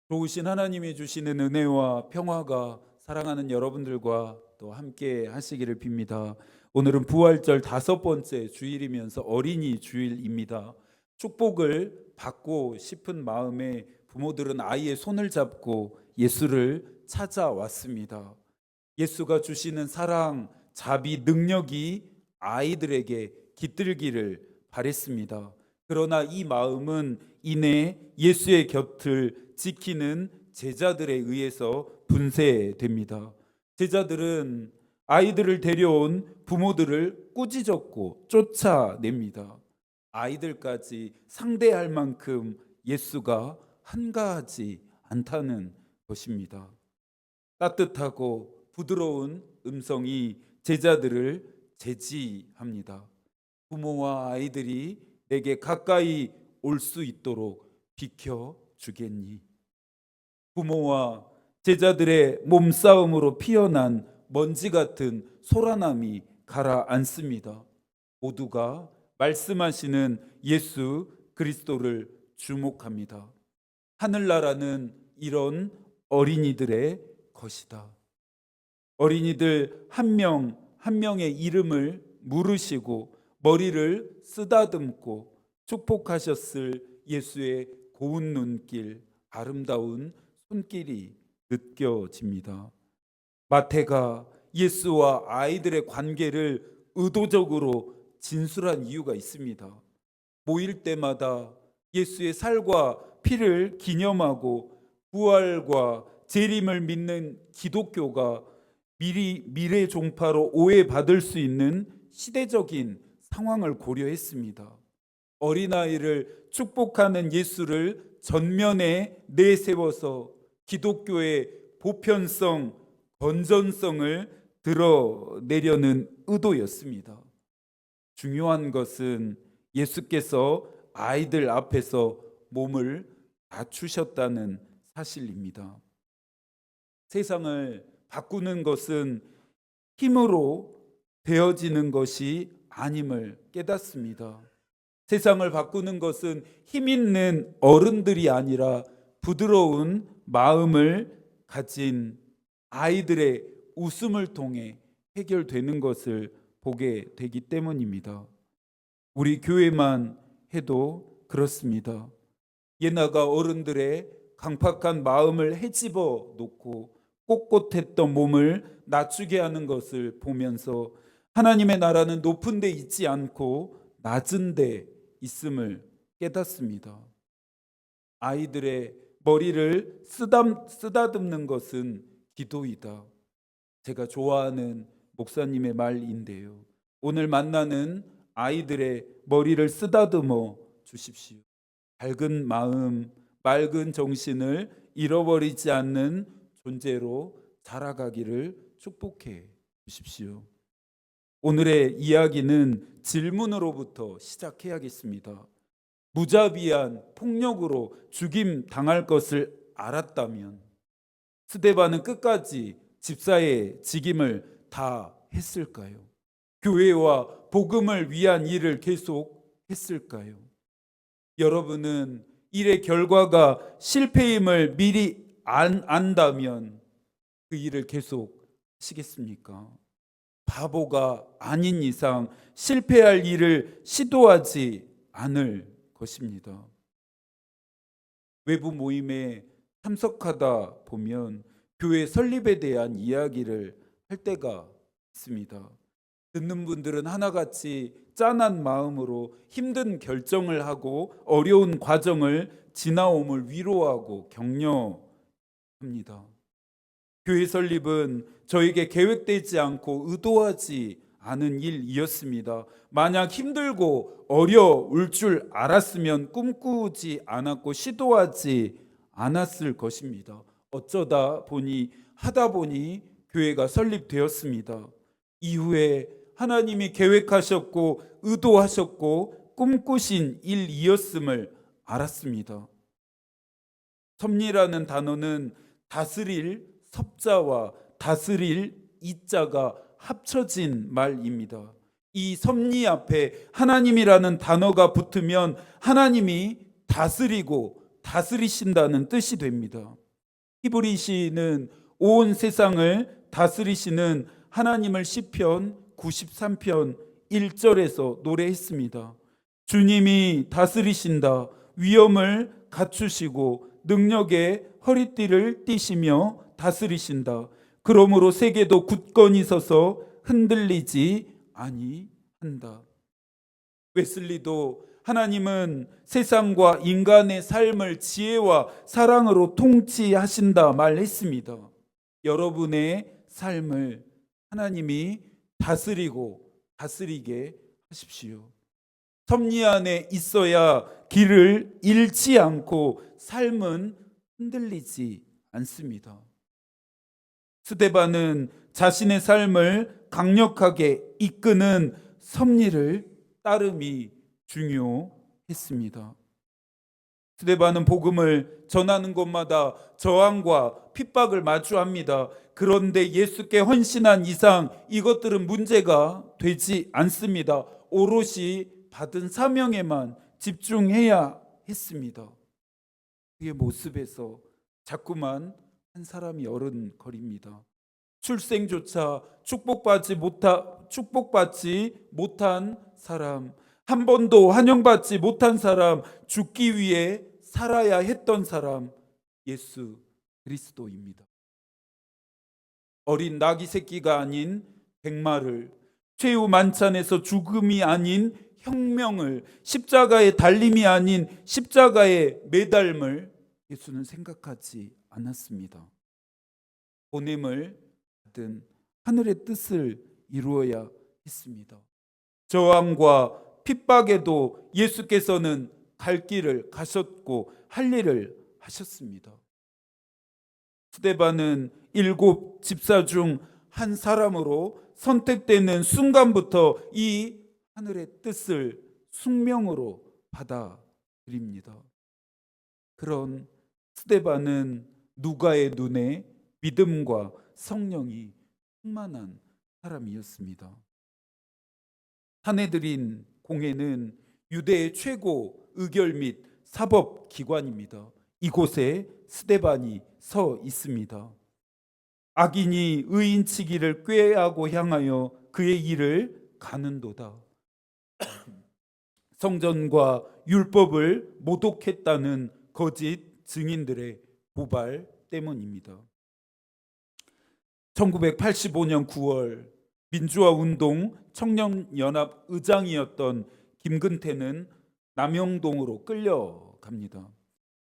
좋으신 하나님이 주시는 은혜와 평화가 사랑하는 여러분들과 또 함께 하시기를 빕니다. 오늘은 부활절 5번째 주일이면서 어린이 주일입니다. 축복을 받고 싶은 마음에 부모들은 아이의 손을 잡고 예수를 찾아왔습니다. 예수가 주시는 사랑, 자비, 능력이 아이들에게 깃들기를 바랬습니다. 그러나 이 마음은 이내 예수의 곁을 지키는 제자들에 의해서 분쇄됩니다. 제자들은 아이들을 데려온 부모들을 꾸짖었고 쫓아냅니다. 아이들까지 상대할 만큼 예수가 한가하지 않다는 것입니다. 따뜻하고 부드러운 음성이 제자들을 제지합니다. 부모와 아이들이 내게 가까이 올 수 있도록 비켜주겠니? 부모와 제자들의 몸싸움으로 피어난 먼지 같은 소란함이 가라앉습니다. 모두가 말씀하시는 예수 그리스도를 주목합니다. 하늘나라는 이런 어린이들의 것이다. 어린이들 한 명 한 명의 이름을 물으시고 머리를 쓰다듬고 축복하셨을 예수의 고운 눈길, 아름다운 손길이 느껴집니다. 마태가 예수와 아이들의 관계를 의도적으로 진술한 이유가 있습니다. 모일 때마다 예수의 살과 피를 기념하고 부활과 재림을 믿는 기독교가 미래 종파로 오해받을 수 있는 시대적인 상황을 고려했습니다. 어린아이를 축복하는 예수를 전면에 내세워서 기독교의 보편성, 건전성을 드러내려는 의도였습니다. 중요한 것은 예수께서 아이들 앞에서 몸을 낮추셨다는 사실입니다. 세상을 바꾸는 것은 힘으로 되어지는 것이 아님을 깨닫습니다. 세상을 바꾸는 것은 힘 있는 어른들이 아니라 부드러운 마음을 가진 아이들의 웃음을 통해 해결되는 것을 보게 되기 때문입니다. 우리 교회만 해도 그렇습니다. 예나가 어른들의 강팍한 마음을 헤집어 놓고 꼿꼿했던 몸을 낮추게 하는 것을 보면서 하나님의 나라는 높은 데 있지 않고 낮은 데 있음을 깨닫습니다. 아이들의 머리를 쓰다듬는 것은 기도이다. 제가 좋아하는 목사님의 말인데요. 오늘 만나는 아이들의 머리를 쓰다듬어 주십시오. 밝은 마음, 맑은 정신을 잃어버리지 않는 존재로 자라가기를 축복해 주십시오. 오늘의 이야기는 질문으로부터 시작해야겠습니다. 무자비한 폭력으로 죽임 당할 것을 알았다면 스데반은 끝까지 집사의 직임을 다 했을까요? 교회와 복음을 위한 일을 계속 했을까요? 여러분은 일의 결과가 실패임을 미리 안다면 그 일을 계속 하시겠습니까? 바보가 아닌 이상 실패할 일을 시도하지 않을 것입니다. 외부 모임에 참석하다 보면 교회 설립에 대한 이야기를 할 때가 있습니다. 듣는 분들은 하나같이 짠한 마음으로 힘든 결정을 하고 어려운 과정을 지나옴을 위로하고 격려합니다. 교회 설립은 저에게 계획되지 않고 의도하지 않은 일이었습니다. 만약 힘들고 어려울 줄 알았으면 꿈꾸지 않았고 시도하지 않았을 것입니다. 어쩌다 보니 하다 보니 교회가 설립되었습니다. 이후에 하나님이 계획하셨고 의도하셨고 꿈꾸신 일이었음을 알았습니다. 섭리라는 단어는 다스릴 섭자와 다스릴 이자가 합쳐진 말입니다. 이 섭리 앞에 하나님이라는 단어가 붙으면 하나님이 다스리고 다스리신다는 뜻이 됩니다. 히브리 시인은 온 세상을 다스리시는 하나님을 시편 93편 1절에서 노래했습니다. 주님이 다스리신다. 위엄을 갖추시고 능력의 허리띠를 띠시며 다스리신다. 그러므로 세계도 굳건히 서서 흔들리지 아니한다. 웨슬리도 하나님은 세상과 인간의 삶을 지혜와 사랑으로 통치하신다 말했습니다. 여러분의 삶을 하나님이 다스리게 하십시오. 섭리 안에 있어야 길을 잃지 않고 삶은 흔들리지 않습니다. 스데반은 자신의 삶을 강력하게 이끄는 섭리를 따름이 중요했습니다. 스데반은 복음을 전하는 곳마다 저항과 핍박을 마주합니다. 그런데 예수께 헌신한 이상 이것들은 문제가 되지 않습니다. 오롯이 받은 사명에만 집중해야 했습니다. 그의 모습에서 자꾸만 한 사람이 어른거립니다. 출생조차 축복받지 못한 사람, 한 번도 환영받지 못한 사람, 죽기 위해 살아야 했던 사람, 예수 그리스도입니다. 어린 나귀 새끼가 아닌 백마를, 최후 만찬에서 죽음이 아닌 혁명을, 십자가의 달림이 아닌 십자가의 매달음을 예수는 생각하지 않았습니다. 보냄을 받은 하늘의 뜻을 이루어야 했습니다. 저항과 핍박에도 예수께서는 갈 길을 가셨고 할 일을 하셨습니다. 스데반은 7 집사 중 한 사람으로 선택되는 순간부터 이 하늘의 뜻을 숙명으로 받아들입니다. 그런 스데반은 누가의 눈에 믿음과 성령이 충만한 사람이었습니다. 사내들인 공회는 유대의 최고 의결 및 사법 기관입니다. 이곳에 스데반이 서 있습니다. 악인이 의인치기를 꾀하고 향하여 그의 일을 가는도다. 성전과 율법을 모독했다는 거짓 증인들의 고발 때문입니다. 1985년 9월 민주화운동 청년연합 의장이었던 김근태는 남영동으로 끌려갑니다.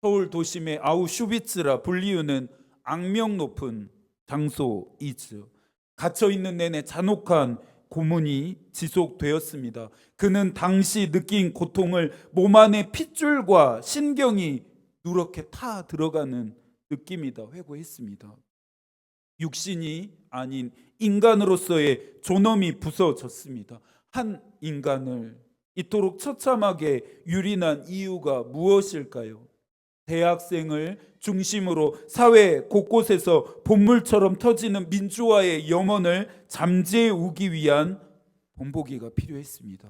서울 도심의 아우슈비츠라 불리우는 악명 높은 장소이죠. 갇혀있는 내내 잔혹한 고문이 지속되었습니다. 그는 당시 느낀 고통을 몸 안에 핏줄과 신경이 누렇게 타 들어가는 느낌이다 회고했습니다. 육신이 아닌 인간으로서의 존엄이 부서졌습니다. 한 인간을 이토록 처참하게 유린한 이유가 무엇일까요? 대학생을 중심으로 사회 곳곳에서 본물처럼 터지는 민주화의 염원을 잠재우기 위한 본보기가 필요했습니다.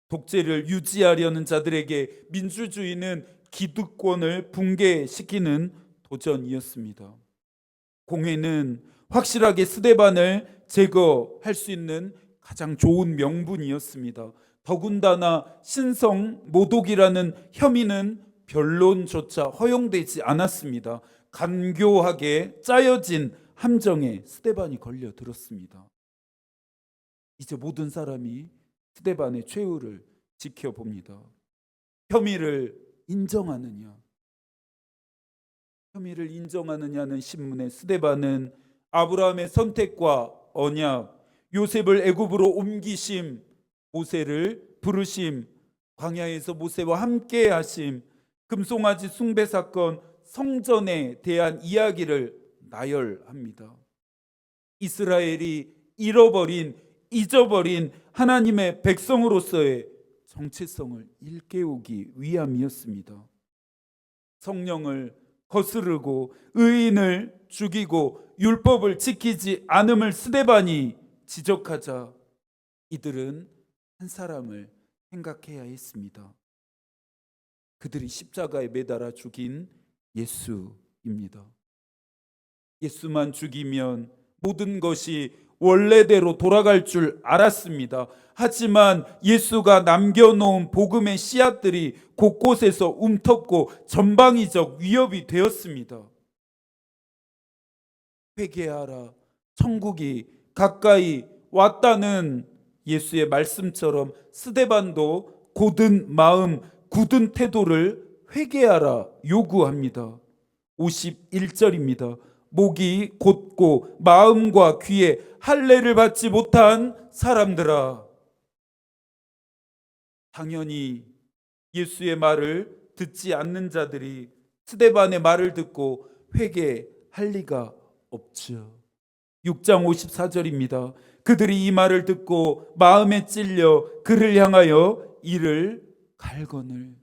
독재를 유지하려는 자들에게 민주주의는 기득권을 붕괴시키는 도전이었습니다. 공회는 확실하게 스데반을 제거할 수 있는 가장 좋은 명분이었습니다. 더군다나 신성 모독이라는 혐의는 변론조차 허용되지 않았습니다. 간교하게 짜여진 함정에 스데반이 걸려들었습니다. 이제 모든 사람이 스데반의 최후를 지켜봅니다. 혐의를 인정하느냐는 신문에 스데반은 아브라함의 선택과 언약, 요셉을 애굽으로 옮기심, 모세를 부르심, 광야에서 모세와 함께 하심, 금송아지 숭배 사건, 성전에 대한 이야기를 나열합니다. 이스라엘이 잊어버린 하나님의 백성으로서의 정체성을 일깨우기 위함이었습니다. 성령을 거스르고 의인을 죽이고 율법을 지키지 않음을 스데반이 지적하자 이들은 한 사람을 생각해야 했습니다. 그들이 십자가에 매달아 죽인 예수입니다. 예수만 죽이면 모든 것이 원래대로 돌아갈 줄 알았습니다. 하지만 예수가 남겨놓은 복음의 씨앗들이 곳곳에서 움텄고 전방위적 위협이 되었습니다. 회개하라, 천국이 가까이 왔다는 예수의 말씀처럼 스데반도 곧은 마음, 굳은 태도를 회개하라 요구합니다. 51절입니다. 목이 곧고 마음과 귀에 할례를 받지 못한 사람들아. 당연히 예수의 말을 듣지 않는 자들이 스데반의 말을 듣고 회개할 리가 없죠. 6장 54절입니다. 그들이 이 말을 듣고 마음에 찔려 그를 향하여 이를 갈거늘.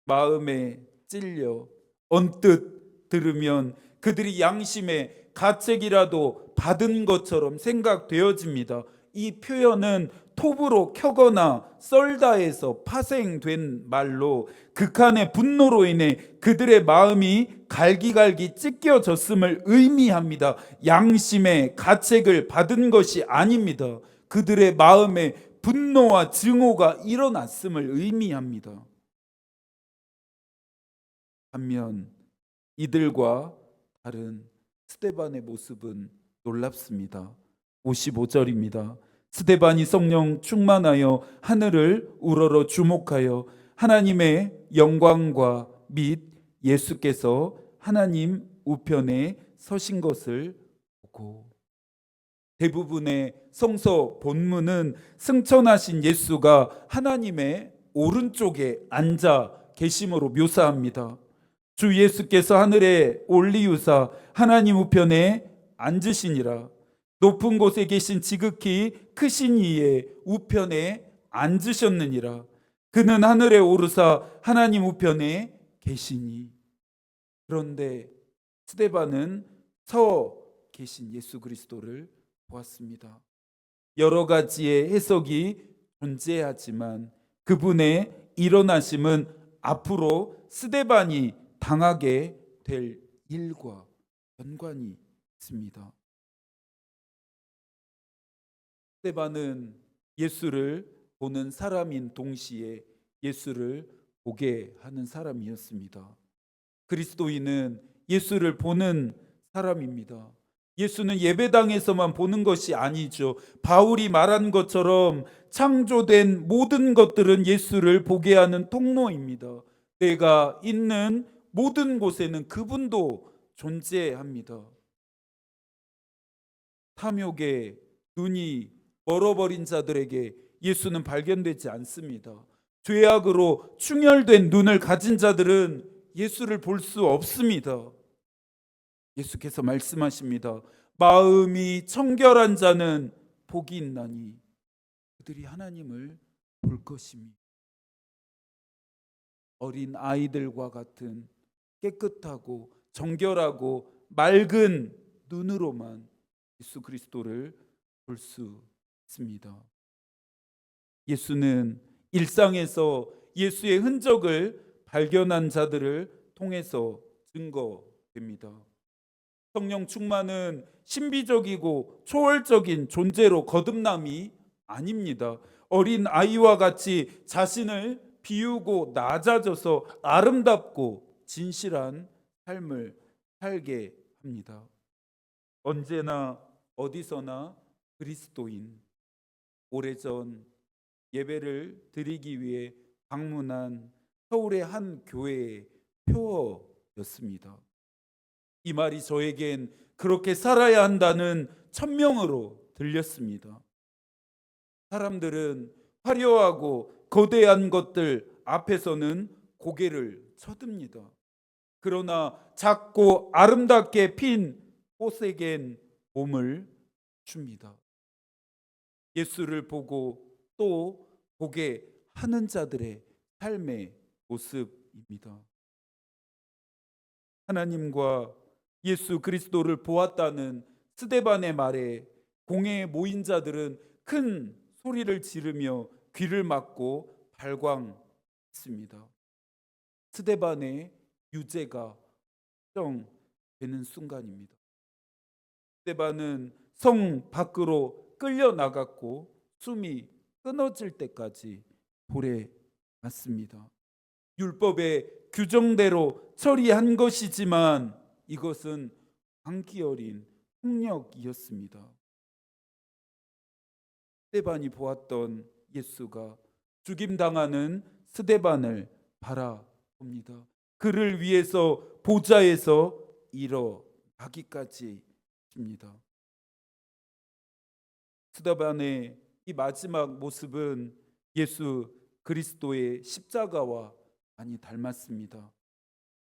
마음에 찔려 언뜻 들으면 그들이 양심의 가책이라도 받은 것처럼 생각되어집니다. 이 표현은 톱으로 켜거나 썰다에서 파생된 말로 극한의 분노로 인해 그들의 마음이 갈기갈기 찢겨졌음을 의미합니다. 양심의 가책을 받은 것이 아닙니다. 그들의 마음에 분노와 증오가 일어났음을 의미합니다. 반면 이들과 다른 스데반의 모습은 놀랍습니다. 55절입니다. 스데반이 성령 충만하여 하늘을 우러러 주목하여 하나님의 영광과 및 예수께서 하나님 우편에 서신 것을 보고, 대부분의 성서 본문은 승천하신 예수가 하나님의 오른쪽에 앉아 계심으로 묘사합니다. 주 예수께서 하늘에 올리우사 하나님 우편에 앉으시니라. 높은 곳에 계신 지극히 크신 이의 우편에 앉으셨느니라. 그는 하늘에 오르사 하나님 우편에 계시니. 그런데 스데반은 서 계신 예수 그리스도를 보았습니다. 여러 가지의 해석이 존재하지만 그분의 일어나심은 앞으로 스데반이 당하게 될 일과 연관이 있습니다. 스데반은 예수를 보는 사람인 동시에 예수를 보게 하는 사람이었습니다. 그리스도인은 예수를 보는 사람입니다. 예수는 예배당에서만 보는 것이 아니죠. 바울이 말한 것처럼 창조된 모든 것들은 예수를 보게 하는 통로입니다. 내가 있는 모든 곳에는 그분도 존재합니다. 탐욕에 눈이 멀어버린 자들에게 예수는 발견되지 않습니다. 죄악으로 충혈된 눈을 가진 자들은 예수를 볼 수 없습니다. 예수께서 말씀하십니다. 마음이 청결한 자는 복이 있나니 그들이 하나님을 볼 것입니다. 어린 아이들과 같은 깨끗하고 정결하고 맑은 눈으로만 예수 그리스도를 볼 수 있습니다. 예수는 일상에서 예수의 흔적을 발견한 자들을 통해서 증거됩니다. 성령 충만은 신비적이고 초월적인 존재로 거듭남이 아닙니다. 어린 아이와 같이 자신을 비우고 낮아져서 아름답고 진실한 삶을 살게 합니다. 언제나 어디서나 그리스도인. 오래전 예배를 드리기 위해 방문한 서울의 한 교회의 표어였습니다. 이 말이 저에겐 그렇게 살아야 한다는 천명으로 들렸습니다. 사람들은 화려하고 거대한 것들 앞에서는 고개를 쳐듭니다. 그러나 작고 아름답게 핀 꽃에겐 몸을 줍니다. 예수를 보고 또 보게 하는 자들의 삶의 모습입니다. 하나님과 예수 그리스도를 보았다는 스데반의 말에 공회에 모인 자들은 큰 소리를 지르며 귀를 막고 발광했습니다. 스데반의 유죄가 확정되는 순간입니다. 스데반은 성 밖으로 끌려 나갔고 숨이 끊어질 때까지 돌에 맞습니다. 율법의 규정대로 처리한 것이지만 이것은 광기 어린 폭력이었습니다. 스데반이 보았던 예수가 죽임당하는 스데반을 바라봅니다. 그를 위해서 보좌에서 일어나기까지 합니다. 스데반의 이 마지막 모습은 예수 그리스도의 십자가와 많이 닮았습니다.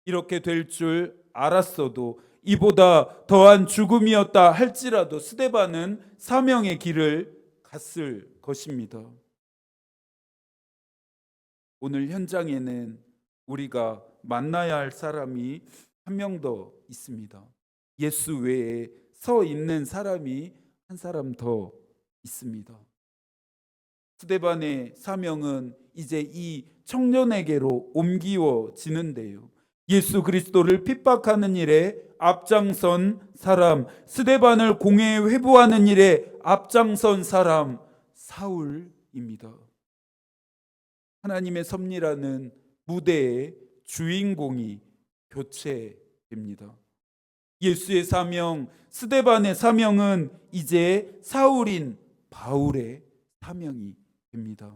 이렇게 될 줄 알았어도 이보다 더한 죽음이었다 할지라도 스데반은 사명의 길을 갔을 것입니다. 오늘 현장에는 우리가 만나야 할 사람이 한 명 더 있습니다. 예수 외에 서 있는 사람이 한 사람 더 있습니다. 스데반의 사명은 이제 이 청년에게로 옮기워지는데요. 예수 그리스도를 핍박하는 일에 앞장선 사람, 스데반을 공회에 회부하는 일에 앞장선 사람 사울입니다. 하나님의 섭리라는 무대의 주인공이 교체됩니다. 예수의 사명, 스데반의 사명은 이제 사울인 바울의 사명이 됩니다.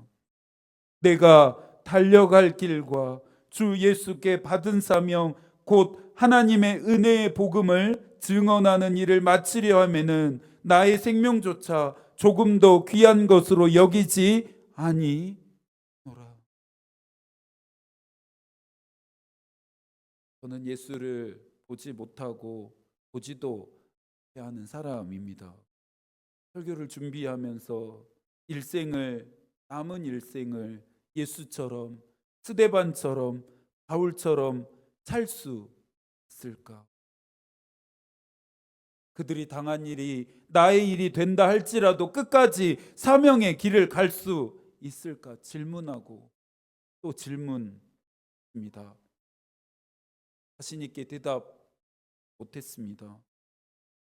내가 달려갈 길과 주 예수께 받은 사명 곧 하나님의 은혜의 복음을 증언하는 일을 마치려 하면은 나의 생명조차 조금 더 귀한 것으로 여기지 아니노라. 저는 예수를 보지 못하고 보지도 해야 하는 사람입니다. 설교를 준비하면서 남은 일생을 예수처럼 스데반처럼 바울처럼 살 수 있을까? 그들이 당한 일이 나의 일이 된다 할지라도 끝까지 사명의 길을 갈 수 있을까? 질문하고 또 질문입니다. 자신 있게 대답 못했습니다.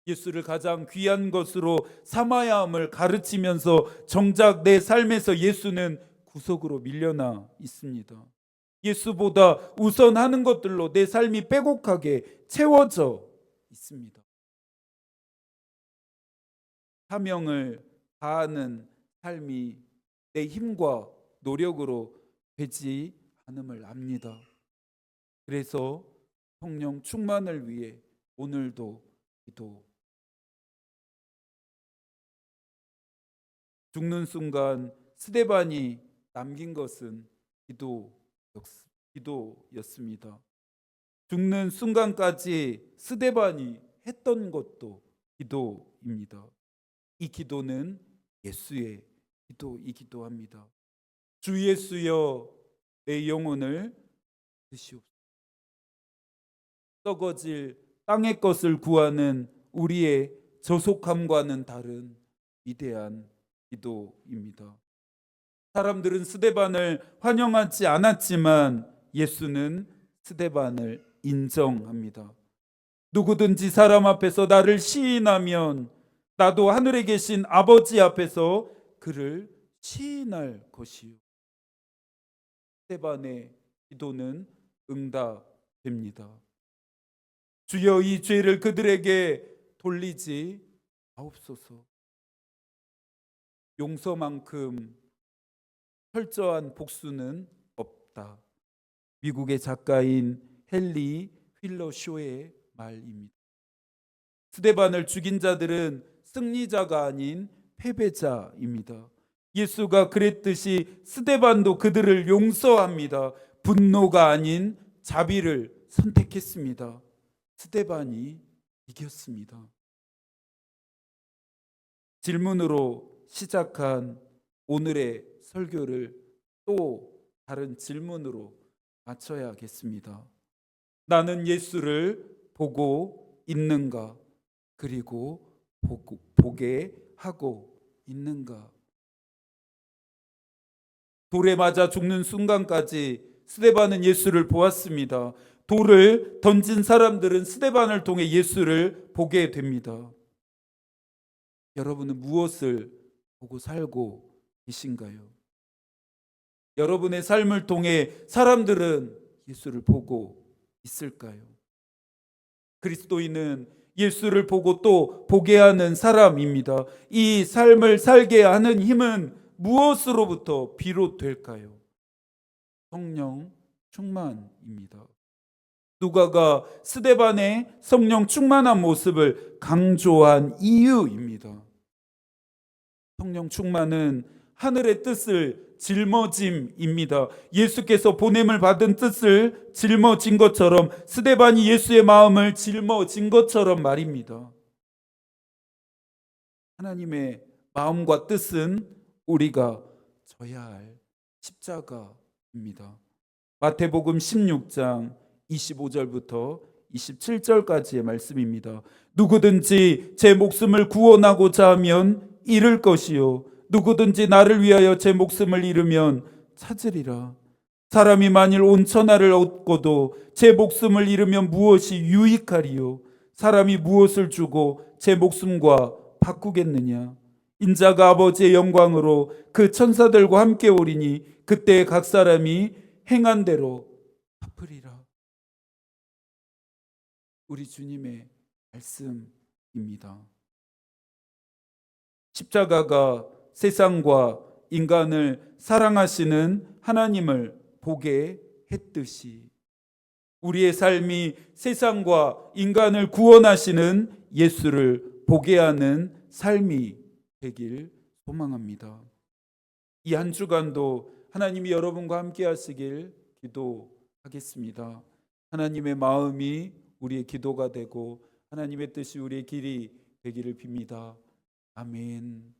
예수를 가장 귀한 것으로 삼아야 함을 가르치면서 정작 내 삶에서 예수는 구석으로 밀려나 있습니다. 예수보다 우선하는 것들로 내 삶이 빼곡하게 채워져 있습니다. 사명을 다하는 삶이 내 힘과 노력으로 되지 않음을 압니다. 그래서 성령 충만을 위해 오늘도 기도. 죽는 순간 스데반이 남긴 것은 기도였습니다. 죽는 순간까지 스데반이 했던 것도 기도입니다. 이 기도는 예수의 기도이기도 합니다. 주 예수여 내 영혼을 드시옵소서. 썩어질 땅의 것을 구하는 우리의 저속함과는 다른 위대한 기도입니다. 사람들은 스데반을 환영하지 않았지만 예수는 스데반을 인정합니다. 누구든지 사람 앞에서 나를 시인하면 나도 하늘에 계신 아버지 앞에서 그를 시인할 것이요. 스데반의 기도는 응답됩니다. 주여 이 죄를 그들에게 돌리지 마옵소서. 용서만큼 철저한 복수는 없다. 미국의 작가인 헨리 휠러쇼의 말입니다. 스데반을 죽인 자들은 승리자가 아닌 패배자입니다. 예수가 그랬듯이 스데반도 그들을 용서합니다. 분노가 아닌 자비를 선택했습니다. 스데반이 이겼습니다. 질문으로 시작한 오늘의 설교를 또 다른 질문으로 맞춰야겠습니다. 나는 예수를 보고 있는가? 그리고 보게 하고 있는가? 돌에 맞아 죽는 순간까지 스데반은 예수를 보았습니다. 돌을 던진 사람들은 스데반을 통해 예수를 보게 됩니다. 여러분은 무엇을 보고 살고 계신가요? 여러분의 삶을 통해 사람들은 예수를 보고 있을까요? 그리스도인은 예수를 보고 또 보게 하는 사람입니다. 이 삶을 살게 하는 힘은 무엇으로부터 비롯될까요? 성령 충만입니다. 누가가 스데반의 성령 충만한 모습을 강조한 이유입니다. 성령 충만은 하늘의 뜻을 짊어짐입니다. 예수께서 보냄을 받은 뜻을 짊어진 것처럼 스데반이 예수의 마음을 짊어진 것처럼 말입니다. 하나님의 마음과 뜻은 우리가 져야 할 십자가입니다. 마태복음 16장 25절부터 27절까지의 말씀입니다. 누구든지 제 목숨을 구원하고자 하면 잃을 것이요 누구든지 나를 위하여 제 목숨을 잃으면 찾으리라. 사람이 만일 온 천하를 얻고도 제 목숨을 잃으면 무엇이 유익하리요? 사람이 무엇을 주고 제 목숨과 바꾸겠느냐? 인자가 아버지의 영광으로 그 천사들과 함께 오리니 그때 각 사람이 행한 대로 갚으리라. 우리 주님의 말씀입니다. 십자가가 세상과 인간을 사랑하시는 하나님을 보게 했듯이 우리의 삶이 세상과 인간을 구원하시는 예수를 보게 하는 삶이 되길 소망합니다. 이 한 주간도 하나님이 여러분과 함께 하시길 기도하겠습니다. 하나님의 마음이 우리의 기도가 되고 하나님의 뜻이 우리의 길이 되기를 빕니다. 아멘.